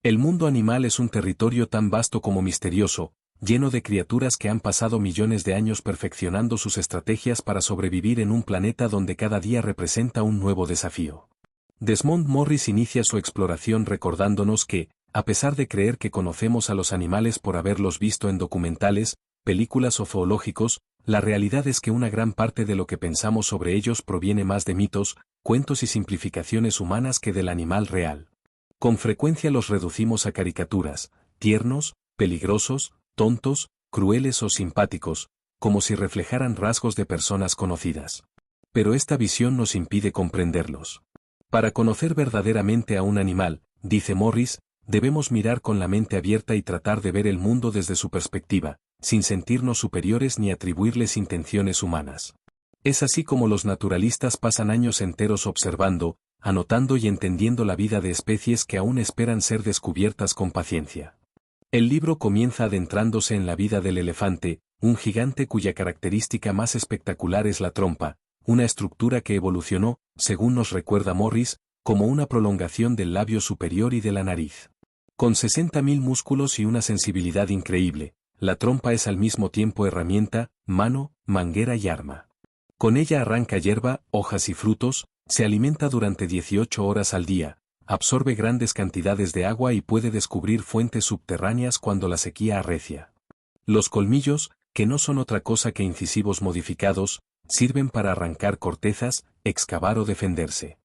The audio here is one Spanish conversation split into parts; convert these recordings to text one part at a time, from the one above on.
El mundo animal es un territorio tan vasto como misterioso, lleno de criaturas que han pasado millones de años perfeccionando sus estrategias para sobrevivir en un planeta donde cada día representa un nuevo desafío. Desmond Morris inicia su exploración recordándonos que, a pesar de creer que conocemos a los animales por haberlos visto en documentales, películas o zoológicos, la realidad es que una gran parte de lo que pensamos sobre ellos proviene más de mitos, cuentos y simplificaciones humanas que del animal real. Con frecuencia los reducimos a caricaturas, tiernos, peligrosos, tontos, crueles o simpáticos, como si reflejaran rasgos de personas conocidas. Pero esta visión nos impide comprenderlos. Para conocer verdaderamente a un animal, dice Morris, debemos mirar con la mente abierta y tratar de ver el mundo desde su perspectiva, sin sentirnos superiores ni atribuirles intenciones humanas. Es así como los naturalistas pasan años enteros observando, anotando y entendiendo la vida de especies que aún esperan ser descubiertas con paciencia. El libro comienza adentrándose en la vida del elefante, un gigante cuya característica más espectacular es la trompa, una estructura que evolucionó, según nos recuerda Morris, como una prolongación del labio superior y de la nariz. Con 60.000 músculos y una sensibilidad increíble, la trompa es al mismo tiempo herramienta, mano, manguera y arma. Con ella arranca hierba, hojas y frutos, se alimenta durante 18 horas al día, absorbe grandes cantidades de agua y puede descubrir fuentes subterráneas cuando la sequía arrecia. Los colmillos, que no son otra cosa que incisivos modificados, sirven para arrancar cortezas, excavar o defenderse.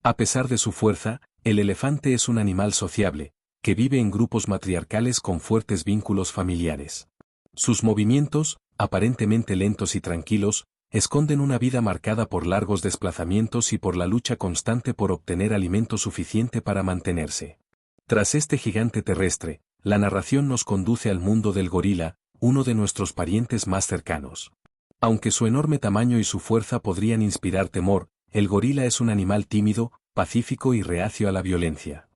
A pesar de su fuerza, el elefante es un animal sociable, que vive en grupos matriarcales con fuertes vínculos familiares. Sus movimientos, aparentemente lentos y tranquilos, esconden una vida marcada por largos desplazamientos y por la lucha constante por obtener alimento suficiente para mantenerse. Tras este gigante terrestre, la narración nos conduce al mundo del gorila, uno de nuestros parientes más cercanos. Aunque su enorme tamaño y su fuerza podrían inspirar temor, el gorila es un animal tímido, pacífico y reacio a la violencia.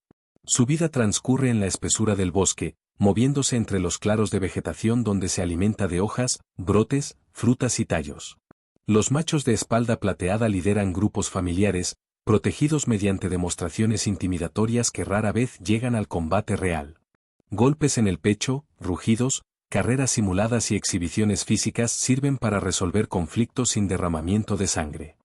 Su vida transcurre en la espesura del bosque, moviéndose entre los claros de vegetación donde se alimenta de hojas, brotes, frutas y tallos. Los machos de espalda plateada lideran grupos familiares, protegidos mediante demostraciones intimidatorias que rara vez llegan al combate real. Golpes en el pecho, rugidos, carreras simuladas y exhibiciones físicas sirven para resolver conflictos sin derramamiento de sangre.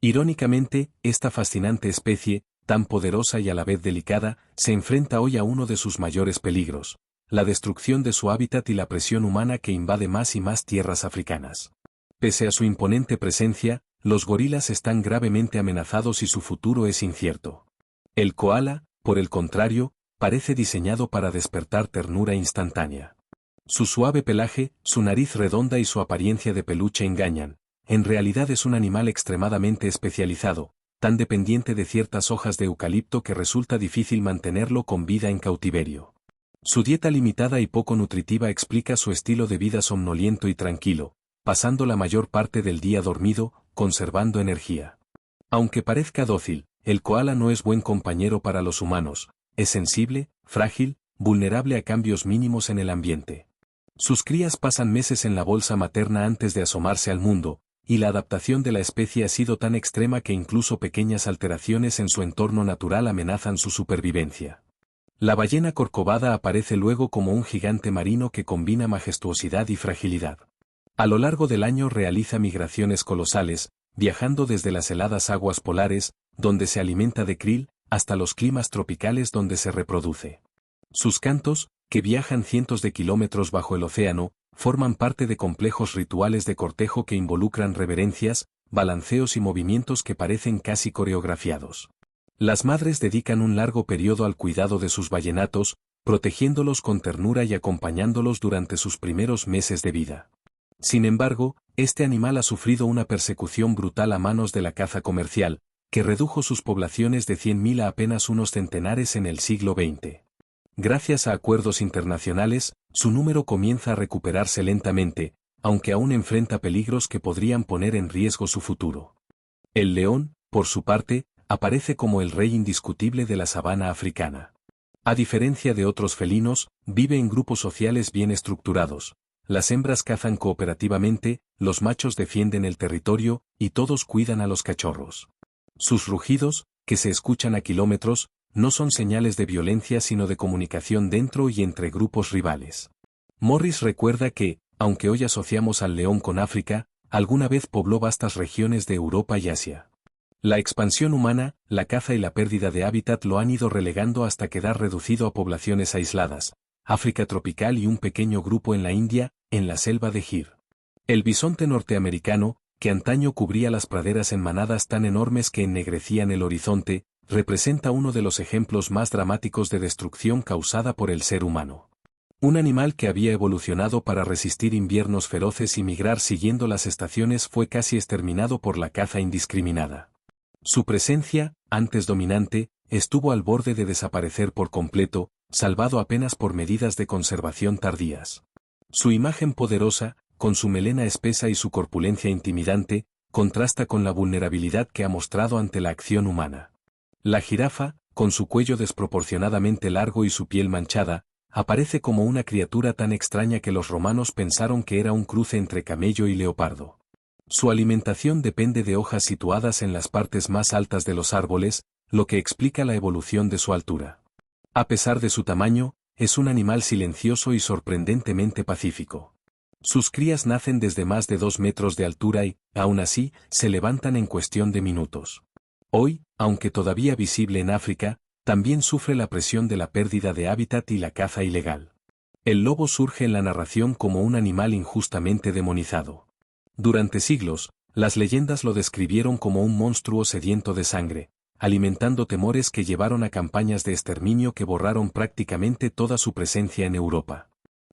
Irónicamente, esta fascinante especie, tan poderosa y a la vez delicada, se enfrenta hoy a uno de sus mayores peligros, la destrucción de su hábitat y la presión humana que invade más y más tierras africanas. Pese a su imponente presencia, los gorilas están gravemente amenazados y su futuro es incierto. El koala, por el contrario, parece diseñado para despertar ternura instantánea. Su suave pelaje, su nariz redonda y su apariencia de peluche engañan. En realidad es un animal extremadamente especializado, tan dependiente de ciertas hojas de eucalipto que resulta difícil mantenerlo con vida en cautiverio. Su dieta limitada y poco nutritiva explica su estilo de vida somnoliento y tranquilo, pasando la mayor parte del día dormido, conservando energía. Aunque parezca dócil, el koala no es buen compañero para los humanos, es sensible, frágil, vulnerable a cambios mínimos en el ambiente. Sus crías pasan meses en la bolsa materna antes de asomarse al mundo, y la adaptación de la especie ha sido tan extrema que incluso pequeñas alteraciones en su entorno natural amenazan su supervivencia. La ballena corcovada aparece luego como un gigante marino que combina majestuosidad y fragilidad. A lo largo del año realiza migraciones colosales, viajando desde las heladas aguas polares, donde se alimenta de krill, hasta los climas tropicales donde se reproduce. Sus cantos, que viajan cientos de kilómetros bajo el océano, forman parte de complejos rituales de cortejo que involucran reverencias, balanceos y movimientos que parecen casi coreografiados. Las madres dedican un largo periodo al cuidado de sus ballenatos, protegiéndolos con ternura y acompañándolos durante sus primeros meses de vida. Sin embargo, este animal ha sufrido una persecución brutal a manos de la caza comercial, que redujo sus poblaciones de 100.000 a apenas unos centenares en el siglo XX. Gracias a acuerdos internacionales, su número comienza a recuperarse lentamente, aunque aún enfrenta peligros que podrían poner en riesgo su futuro. El león, por su parte, aparece como el rey indiscutible de la sabana africana. A diferencia de otros felinos, vive en grupos sociales bien estructurados. Las hembras cazan cooperativamente, los machos defienden el territorio, y todos cuidan a los cachorros. Sus rugidos, que se escuchan a kilómetros, no son señales de violencia sino de comunicación dentro y entre grupos rivales. Morris recuerda que, aunque hoy asociamos al león con África, alguna vez pobló vastas regiones de Europa y Asia. La expansión humana, la caza y la pérdida de hábitat lo han ido relegando hasta quedar reducido a poblaciones aisladas, África tropical y un pequeño grupo en la India, en la selva de Gir. El bisonte norteamericano, que antaño cubría las praderas en manadas tan enormes que ennegrecían el horizonte, representa uno de los ejemplos más dramáticos de destrucción causada por el ser humano. Un animal que había evolucionado para resistir inviernos feroces y migrar siguiendo las estaciones fue casi exterminado por la caza indiscriminada. Su presencia, antes dominante, estuvo al borde de desaparecer por completo, salvado apenas por medidas de conservación tardías. Su imagen poderosa, con su melena espesa y su corpulencia intimidante, contrasta con la vulnerabilidad que ha mostrado ante la acción humana. La jirafa, con su cuello desproporcionadamente largo y su piel manchada, aparece como una criatura tan extraña que los romanos pensaron que era un cruce entre camello y leopardo. Su alimentación depende de hojas situadas en las partes más altas de los árboles, lo que explica la evolución de su altura. A pesar de su tamaño, es un animal silencioso y sorprendentemente pacífico. Sus crías nacen desde más de 2 metros de altura y, aún así, se levantan en cuestión de minutos. Hoy, aunque todavía visible en África, también sufre la presión de la pérdida de hábitat y la caza ilegal. El lobo surge en la narración como un animal injustamente demonizado. Durante siglos, las leyendas lo describieron como un monstruo sediento de sangre, alimentando temores que llevaron a campañas de exterminio que borraron prácticamente toda su presencia en Europa.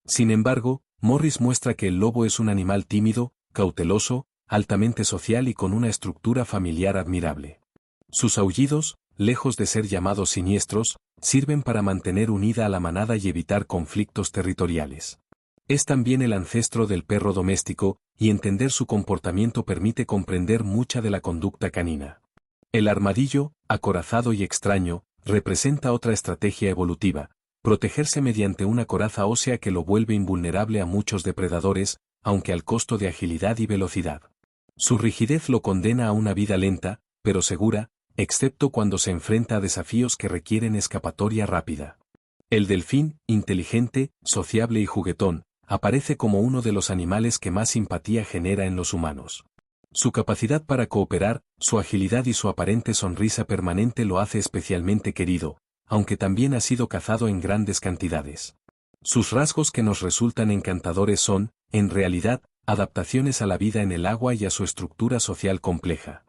Sin embargo, Morris muestra que el lobo es un animal tímido, cauteloso, altamente social y con una estructura familiar admirable. Sus aullidos, lejos de ser llamados siniestros, sirven para mantener unida a la manada y evitar conflictos territoriales. Es también el ancestro del perro doméstico, y entender su comportamiento permite comprender mucha de la conducta canina. El armadillo, acorazado y extraño, representa otra estrategia evolutiva, protegerse mediante una coraza ósea que lo vuelve invulnerable a muchos depredadores, aunque al costo de agilidad y velocidad. Su rigidez lo condena a una vida lenta, pero segura, excepto cuando se enfrenta a desafíos que requieren escapatoria rápida. El delfín, inteligente, sociable y juguetón, aparece como uno de los animales que más simpatía genera en los humanos. Su capacidad para cooperar, su agilidad y su aparente sonrisa permanente lo hace especialmente querido, aunque también ha sido cazado en grandes cantidades. Sus rasgos que nos resultan encantadores son, en realidad, adaptaciones a la vida en el agua y a su estructura social compleja.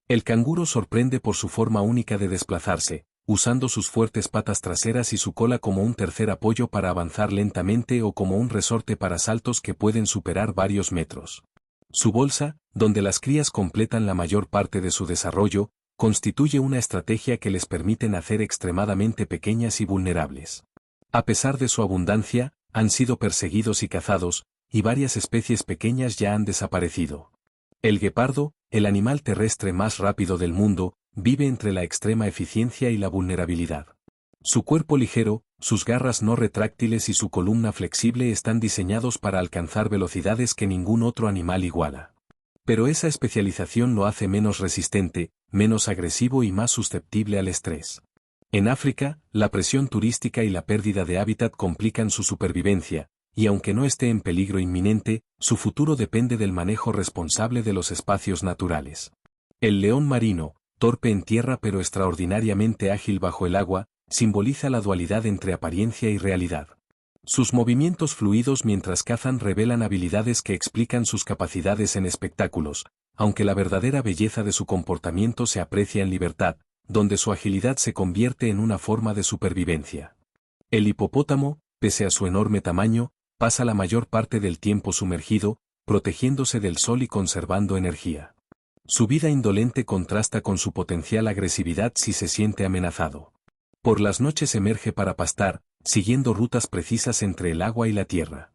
El canguro sorprende por su forma única de desplazarse, usando sus fuertes patas traseras y su cola como un tercer apoyo para avanzar lentamente o como un resorte para saltos que pueden superar varios metros. Su bolsa, donde las crías completan la mayor parte de su desarrollo, constituye una estrategia que les permite nacer extremadamente pequeñas y vulnerables. A pesar de su abundancia, han sido perseguidos y cazados, y varias especies pequeñas ya han desaparecido. El guepardo, el animal terrestre más rápido del mundo, vive entre la extrema eficiencia y la vulnerabilidad. Su cuerpo ligero, sus garras no retráctiles y su columna flexible están diseñados para alcanzar velocidades que ningún otro animal iguala. Pero esa especialización lo hace menos resistente, menos agresivo y más susceptible al estrés. En África, la presión turística y la pérdida de hábitat complican su supervivencia, y aunque no esté en peligro inminente, su futuro depende del manejo responsable de los espacios naturales. El león marino, torpe en tierra pero extraordinariamente ágil bajo el agua, simboliza la dualidad entre apariencia y realidad. Sus movimientos fluidos mientras cazan revelan habilidades que explican sus capacidades en espectáculos, aunque la verdadera belleza de su comportamiento se aprecia en libertad, donde su agilidad se convierte en una forma de supervivencia. El hipopótamo, pese a su enorme tamaño, pasa la mayor parte del tiempo sumergido, protegiéndose del sol y conservando energía. Su vida indolente contrasta con su potencial agresividad si se siente amenazado. Por las noches emerge para pastar, siguiendo rutas precisas entre el agua y la tierra.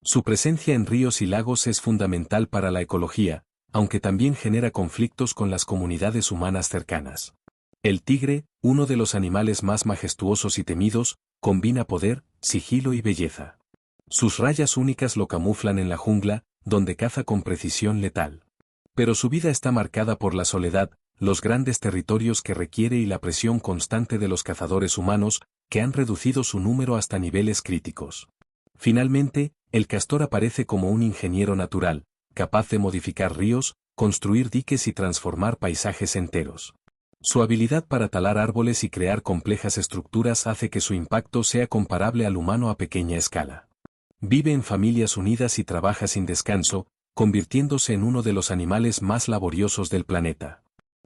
Su presencia en ríos y lagos es fundamental para la ecología, aunque también genera conflictos con las comunidades humanas cercanas. El tigre, uno de los animales más majestuosos y temidos, combina poder, sigilo y belleza. Sus rayas únicas lo camuflan en la jungla, donde caza con precisión letal. Pero su vida está marcada por la soledad, los grandes territorios que requiere y la presión constante de los cazadores humanos, que han reducido su número hasta niveles críticos. Finalmente, el castor aparece como un ingeniero natural, capaz de modificar ríos, construir diques y transformar paisajes enteros. Su habilidad para talar árboles y crear complejas estructuras hace que su impacto sea comparable al humano a pequeña escala. Vive en familias unidas y trabaja sin descanso, convirtiéndose en uno de los animales más laboriosos del planeta.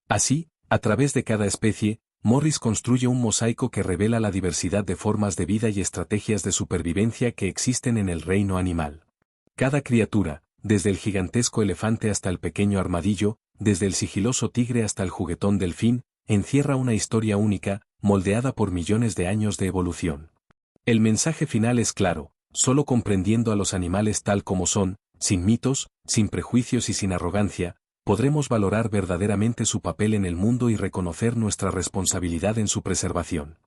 Así, a través de cada especie, Morris construye un mosaico que revela la diversidad de formas de vida y estrategias de supervivencia que existen en el reino animal. Cada criatura, desde el gigantesco elefante hasta el pequeño armadillo, desde el sigiloso tigre hasta el juguetón delfín, encierra una historia única, moldeada por millones de años de evolución. El mensaje final es claro: solo comprendiendo a los animales tal como son, sin mitos, sin prejuicios y sin arrogancia, podremos valorar verdaderamente su papel en el mundo y reconocer nuestra responsabilidad en su preservación.